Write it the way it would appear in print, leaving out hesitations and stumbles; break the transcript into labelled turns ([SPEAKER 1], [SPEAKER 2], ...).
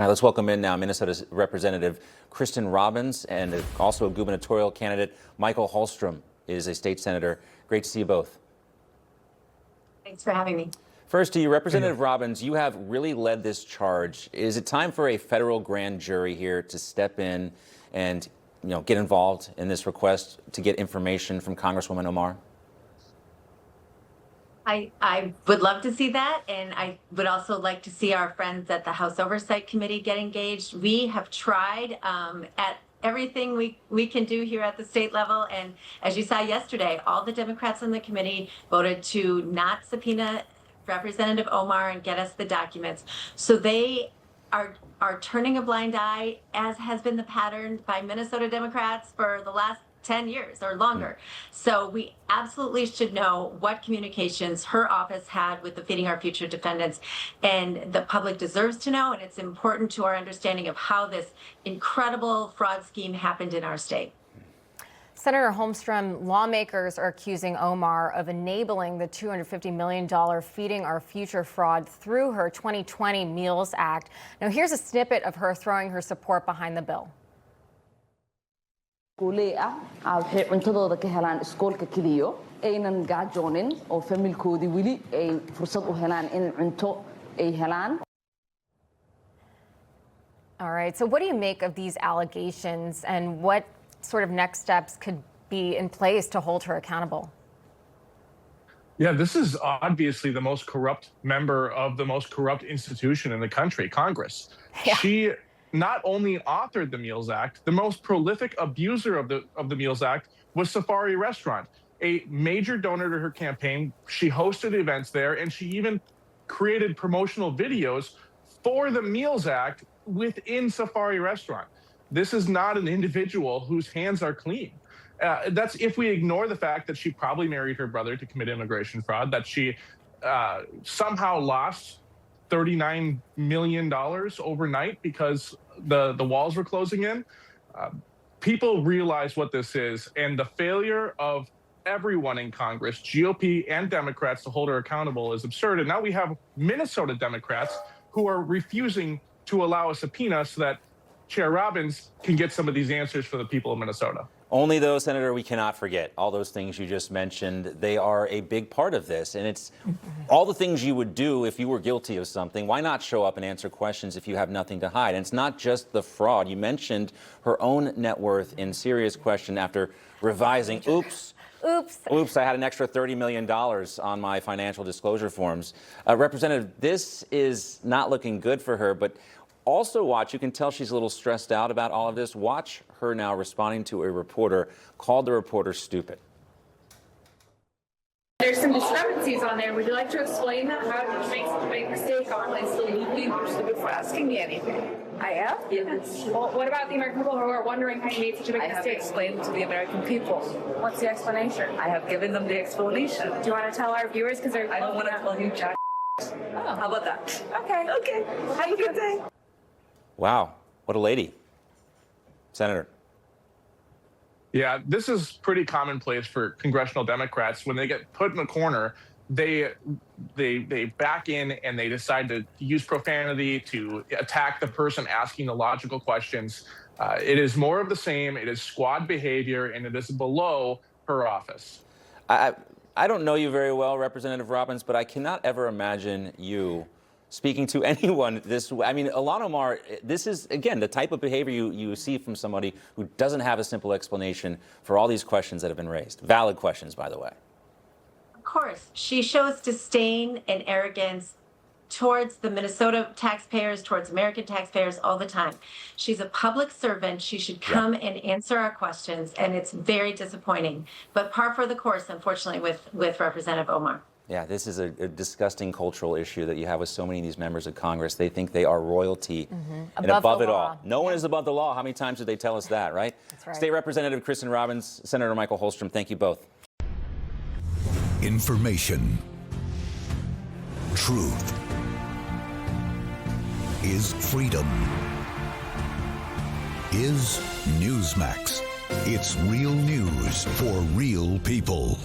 [SPEAKER 1] All right, let's welcome in now Minnesota Representative Kristin Robbins and also a gubernatorial candidate, Michael Holmstrom, is a state senator. Great to see you both.
[SPEAKER 2] Thanks for having me.
[SPEAKER 1] First to you, Representative Robbins, you have really led this charge. Is it time for a federal grand jury here to step in and, get involved in this request to get information from Congresswoman Omar?
[SPEAKER 2] I would love to see that, and I would also like to see our friends at the House Oversight Committee get engaged. We have tried at everything we can do here at the state level, and as you saw yesterday, all the Democrats on the committee voted to not subpoena Representative Omar and get us the documents. So they are turning a blind eye, as has been the pattern by Minnesota Democrats for the last 10 years or longer. So we absolutely should know what communications her office had with the Feeding Our Future defendants, and the public deserves to know, and it's important to our understanding of how this incredible fraud scheme happened in our state.
[SPEAKER 3] Senator Holmstrom, lawmakers are accusing Omar of enabling the $250 million Feeding Our Future fraud through her 2020 Meals Act. Now here's a snippet of her throwing her support behind the bill.
[SPEAKER 4] waxay cuntadooda ka helaan iskoolka kaliyo aynan gaajoonin oo familkoodii weli ay fursad u helaan in cunto ay helaan.
[SPEAKER 3] All right, so what do you make of these allegations, and what sort of next steps could be in place to hold her accountable?
[SPEAKER 5] Yeah, this is obviously the most corrupt member of the most corrupt institution in the country, Congress.
[SPEAKER 3] Yeah.
[SPEAKER 5] She not only authored the Meals Act, the most prolific abuser of the Meals Act was Safari Restaurant, a major donor to her campaign. She hosted events there, and she even created promotional videos for the Meals Act within Safari Restaurant. This is not an individual whose hands are clean. That's if we ignore the fact that she probably married her brother to commit immigration fraud, that she somehow lost $39 million overnight because the walls were closing in. People realize what this is, and the failure of everyone in Congress, GOP and Democrats, to hold her accountable is absurd. And now we have Minnesota Democrats who are refusing to allow a subpoena so that Chair Robbins can get some of these answers for the people of Minnesota.
[SPEAKER 1] Only though, Senator, we cannot forget all those things you just mentioned. They are a big part of this, and it's all the things you would do if you were guilty of something. Why not show up and answer questions if you have nothing to hide? And it's not just the fraud. You mentioned her own net worth in serious question after revising. Oops, I had an extra $30 million on my financial disclosure forms. Representative, this is not looking good for her, but also watch, you can tell she's a little stressed out about all of this. Watch her now responding to a reporter, called the reporter stupid.
[SPEAKER 6] There's some discrepancies on there. Would you like to explain that? How did you make such a big mistake on it?
[SPEAKER 7] Absolutely, you're stupid for asking me anything.
[SPEAKER 6] I am?
[SPEAKER 7] Yes.
[SPEAKER 6] Well, what about the American people who are wondering how you made such a big
[SPEAKER 7] I have
[SPEAKER 6] mistake?
[SPEAKER 7] explained to the American people.
[SPEAKER 6] What's the explanation?
[SPEAKER 7] I have given them the explanation.
[SPEAKER 6] Do you want to tell our viewers? Because they're
[SPEAKER 7] I don't want to tell you jack.
[SPEAKER 6] Oh.
[SPEAKER 7] How about that?
[SPEAKER 6] Okay.
[SPEAKER 7] Okay. Have a good day.
[SPEAKER 1] Wow, what a lady. Senator.
[SPEAKER 5] Yeah, this is pretty commonplace for congressional Democrats. When they get put in a corner, they back in and they decide to use profanity to attack the person asking the logical questions. It is more of the same. It is squad behavior, and it is below her office.
[SPEAKER 1] I don't know you very well, Representative Robbins, but I cannot ever imagine you speaking to anyone this way. I mean, Ilhan Omar, this is, again, the type of behavior you see from somebody who doesn't have a simple explanation for all these questions that have been raised. Valid questions, by the way.
[SPEAKER 2] Of course, she shows disdain and arrogance towards the Minnesota taxpayers, towards American taxpayers all the time. She's a public servant. She should come and answer our questions, and it's very disappointing. But par for the course, unfortunately, with Representative Omar.
[SPEAKER 1] Yeah, this is a disgusting cultural issue that you have with so many of these members of Congress. They think they are royalty and above it all. No one is above the law. How many times did they tell us that, right?
[SPEAKER 3] That's right.
[SPEAKER 1] State Representative Kristin Robbins, Senator Michael Holmstrom, thank you both.
[SPEAKER 8] Information. Truth is freedom. Is Newsmax. It's real news for real people.